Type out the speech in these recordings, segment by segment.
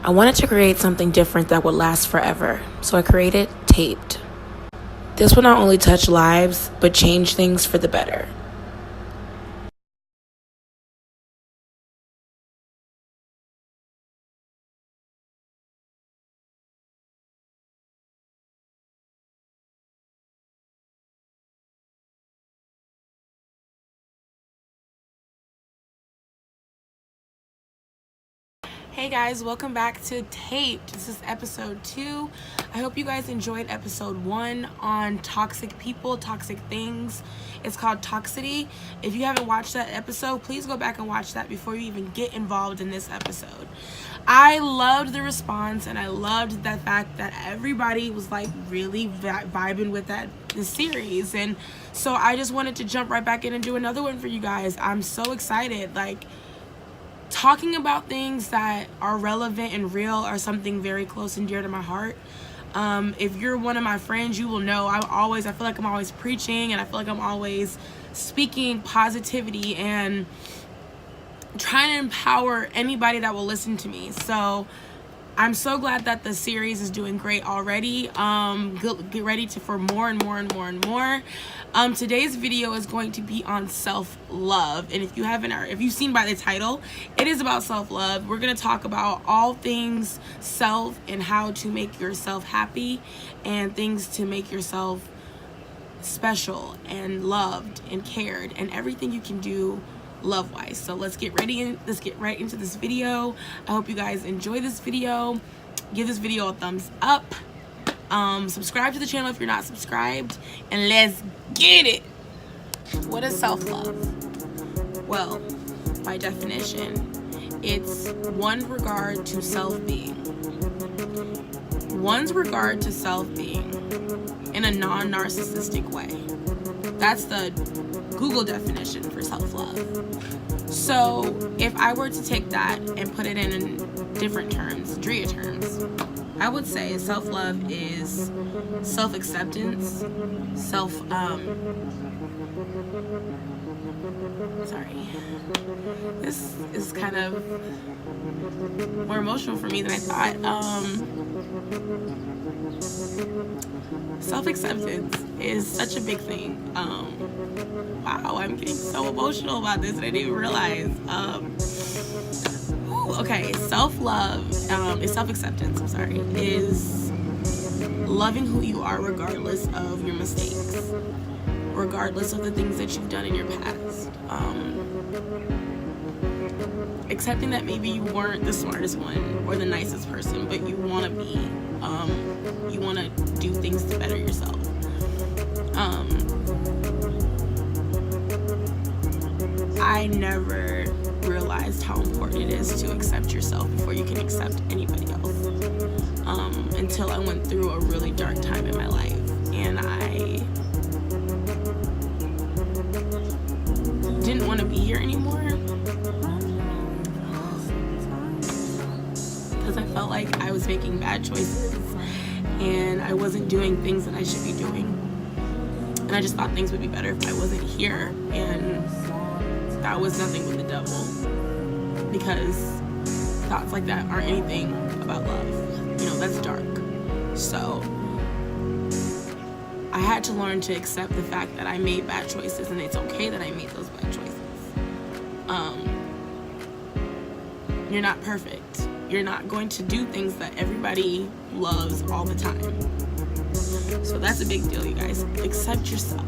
I wanted to create something different that would last forever, so I created Taped. This will not only touch lives, but change things for the better. Hey guys, welcome back to Taped. This is episode 2. I hope you guys enjoyed episode 1 on toxic people, toxic things. It's called Toxicity. If you haven't watched that episode, please go back and watch that before you even get involved in this episode. I loved the response, and I loved the fact that everybody was like really vibing with this series. And so I just wanted to jump right back in and do another one for you guys. I'm so excited. Talking about things that are relevant and real are something very close and dear to my heart. If you're one of my friends, you will know I feel like I'm always preaching, and I feel like I'm always speaking positivity and trying to empower anybody that will listen to me. So I'm so glad that the series is doing great already. Get ready for more and more and more and more. Today's video is going to be on self-love, and if you've seen by the title, it is about self-love. We're gonna talk about all things self and how to make yourself happy, and things to make yourself special and loved and cared, and everything you can do love-wise. So let's get right into this video. I hope you guys enjoy this video. Give this video a thumbs up. Subscribe to the channel if you're not subscribed, and let's get it. What is self-love? Well, by definition, it's one's regard to self-being. One's regard to self-being in a non-narcissistic way. That's the Google definition for self-love. So if I were to take that and put it in different terms, Drea terms, I would say self-love is self-acceptance, this is kind of more emotional for me than I thought. Self-acceptance is such a big thing. Wow, I'm getting so emotional about this, and I didn't even realize. Okay, self-love is self-acceptance, is loving who you are regardless of your mistakes, regardless of the things that you've done in your past. Accepting that maybe you weren't the smartest one or the nicest person, but you want to be. You want to do things to better yourself. I never realized how important it is to accept yourself before you can accept anybody else, until I went through a really dark time in my life, and I didn't want to be here anymore because I felt like I was making bad choices and I wasn't doing things that I should be doing, and I just thought things would be better if I wasn't here. And that was nothing but the devil, because thoughts like that aren't anything about love. That's dark. So I had to learn to accept the fact that I made bad choices, and it's okay that I made those bad choices. You're not perfect. You're not going to do things that everybody loves all the time. So that's a big deal, you guys. Accept yourself.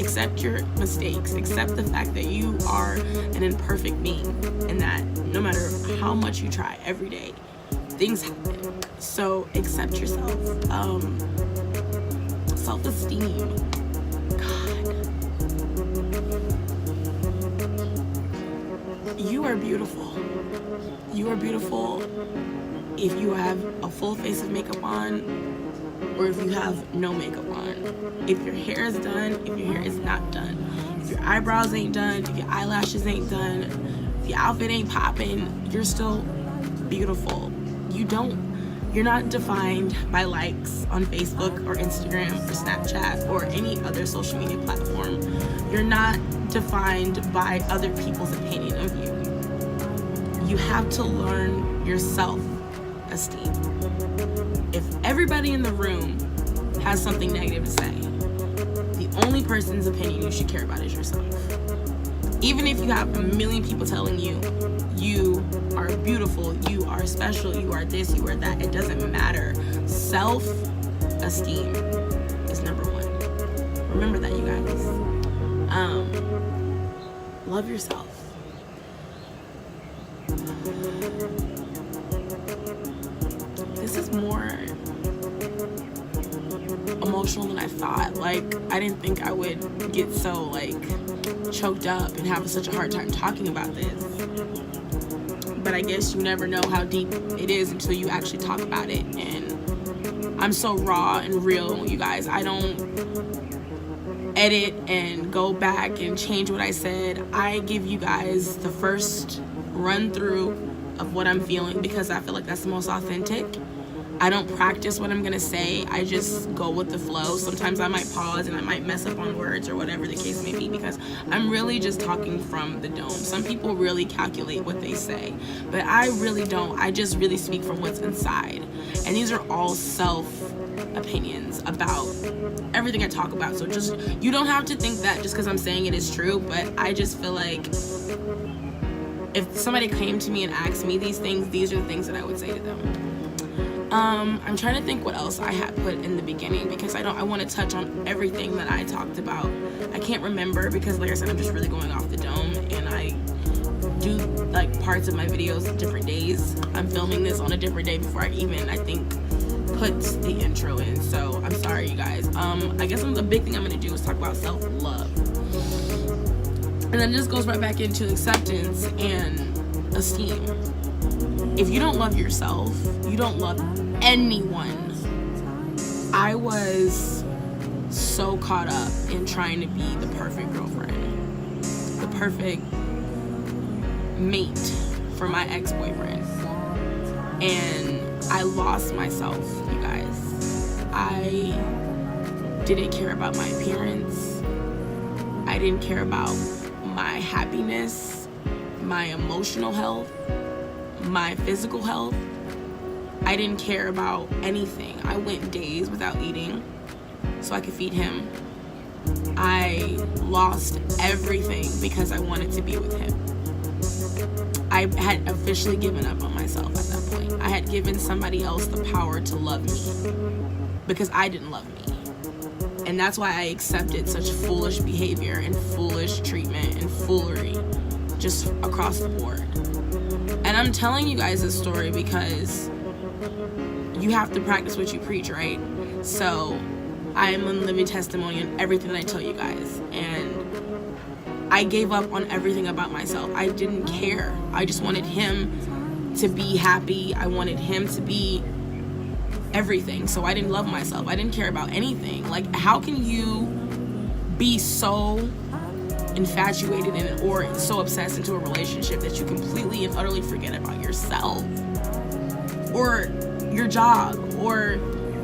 Accept your mistakes. Accept the fact that you are an imperfect being, and that no matter how much you try every day, things happen. So accept yourself. Self-esteem. God. You are beautiful. You are beautiful if you have a full face of makeup on, or if you have no makeup on. If your hair is done, if your hair is not done. If your eyebrows ain't done, if your eyelashes ain't done, if your outfit ain't popping, you're still beautiful. You're not defined by likes on Facebook or Instagram or Snapchat or any other social media platform. You're not defined by other people's opinion of you. You have to learn yourself self-esteem. If everybody in the room has something negative to say, the only person's opinion you should care about is yourself. Even if you have a million people telling you, you are beautiful, you are special, you are this, you are that, it doesn't matter. Self-esteem is number one. Remember that, you guys. Love yourself. This is more emotional than I thought. Like, I didn't think I would get so, like, choked up and have such a hard time talking about this. But I guess you never know how deep it is until you actually talk about it. And I'm so raw and real, you guys. I don't edit and go back and change what I said. I give you guys the first run through of what I'm feeling because I feel like that's the most authentic. I don't practice what I'm gonna say. I just go with the flow. Sometimes I might pause and I might mess up on words or whatever the case may be because I'm really just talking from the dome. Some people really calculate what they say, but I really don't. I just really speak from what's inside. And these are all self opinions about everything I talk about. So just, you don't have to think that just because I'm saying it is true, but I just feel like if somebody came to me and asked me these things, these are the things that I would say to them. I'm trying to think what else I had put in the beginning because I want to touch on everything that I talked about. I can't remember because, like I said, I'm just really going off the dome, and I do like parts of my videos different days. I'm filming this on a different day before I think put the intro in, so I'm sorry, you guys. I guess the big thing I'm going to do is talk about self-love, and then this goes right back into acceptance and esteem. If you don't love yourself, you don't love anyone. I was so caught up in trying to be the perfect girlfriend, the perfect mate for my ex-boyfriend, and I lost myself, you guys. I didn't care about my appearance. I didn't care about my happiness, my emotional health, my physical health. I didn't care about anything. I went days without eating so I could feed him. I lost everything because I wanted to be with him. I had officially given up on myself at that point. I had given somebody else the power to love me because I didn't love me. And that's why I accepted such foolish behavior and foolish treatment and foolery just across the board. And I'm telling you guys this story because you have to practice what you preach, right? So I am a living testimony on everything that I tell you guys. And I gave up on everything about myself. I didn't care. I just wanted him to be happy. I wanted him to be everything. So I didn't love myself. I didn't care about anything. Like, how can you be so infatuated in or so obsessed into a relationship that you completely and utterly forget about yourself or your job or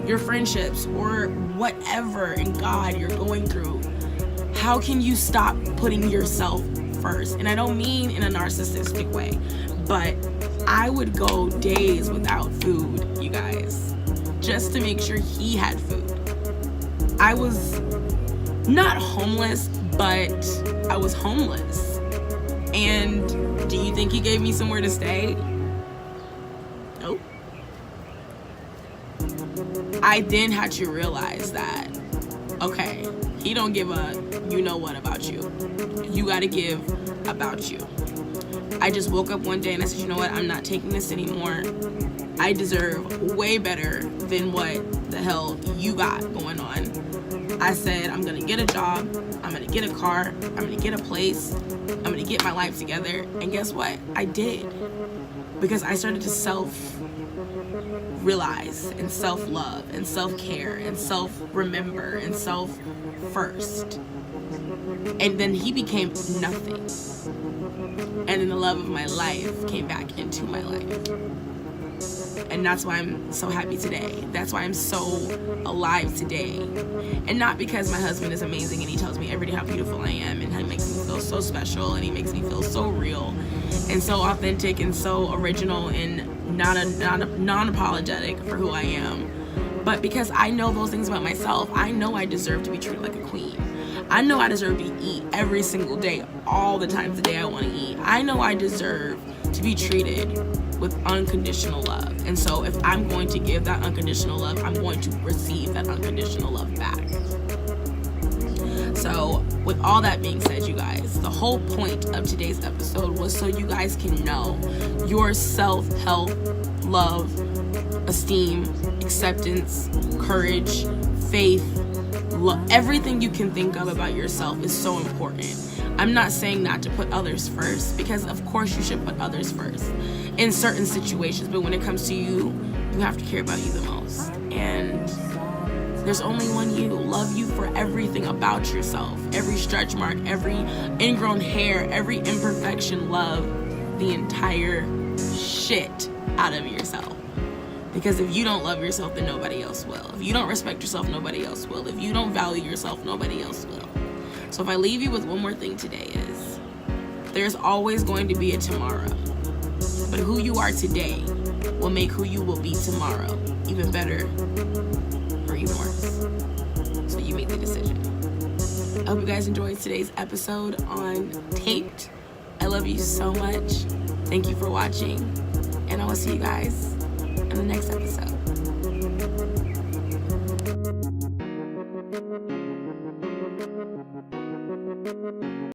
your friendships or whatever in God you're going through? How can you stop putting yourself first? And I don't mean in a narcissistic way, but I would go days without food, you guys, just to make sure he had food. I was not homeless, but I was homeless. And do you think he gave me somewhere to stay? Nope. I then had to realize that, okay, he don't give a you know what about you. You gotta give about you. I just woke up one day and I said, you know what, I'm not taking this anymore. I deserve way better than what the hell you got going on. I said, I'm gonna get a job, I'm gonna get a car, I'm gonna get a place, I'm gonna get my life together. And guess what? I did. Because I started to self-realize and self-love and self-care and self-remember and self-first. And then he became nothing. And then the love of my life came back into my life. And that's why I'm so happy today. That's why I'm so alive today. And not because my husband is amazing and he tells me every day how beautiful I am and he makes me feel so special and he makes me feel so real and so authentic and so original and non-apologetic for who I am, but because I know those things about myself. I know I deserve to be treated like a queen. I know I deserve to eat every single day, all the times a day I want to eat. I know I deserve to be treated with unconditional love. And so if I'm going to give that unconditional love, I'm going to receive that unconditional love back. So with all that being said, you guys, the whole point of today's episode was so you guys can know your self-help, love, esteem, acceptance, courage, faith, everything you can think of about yourself is so important. I'm not saying not to put others first, because of course you should put others first in certain situations, but when it comes to you, you have to care about you the most. And there's only one you. Love you for everything about yourself. Every stretch mark, every ingrown hair, every imperfection. Love the entire shit out of yourself. Because if you don't love yourself, then nobody else will. If you don't respect yourself, nobody else will. If you don't value yourself, nobody else will. So if I leave you with one more thing today is, there's always going to be a tomorrow. But who you are today will make who you will be tomorrow even better or even worse. So you make the decision. I hope you guys enjoyed today's episode on Taped. I love you so much. Thank you for watching. And I will see you guys in the next episode.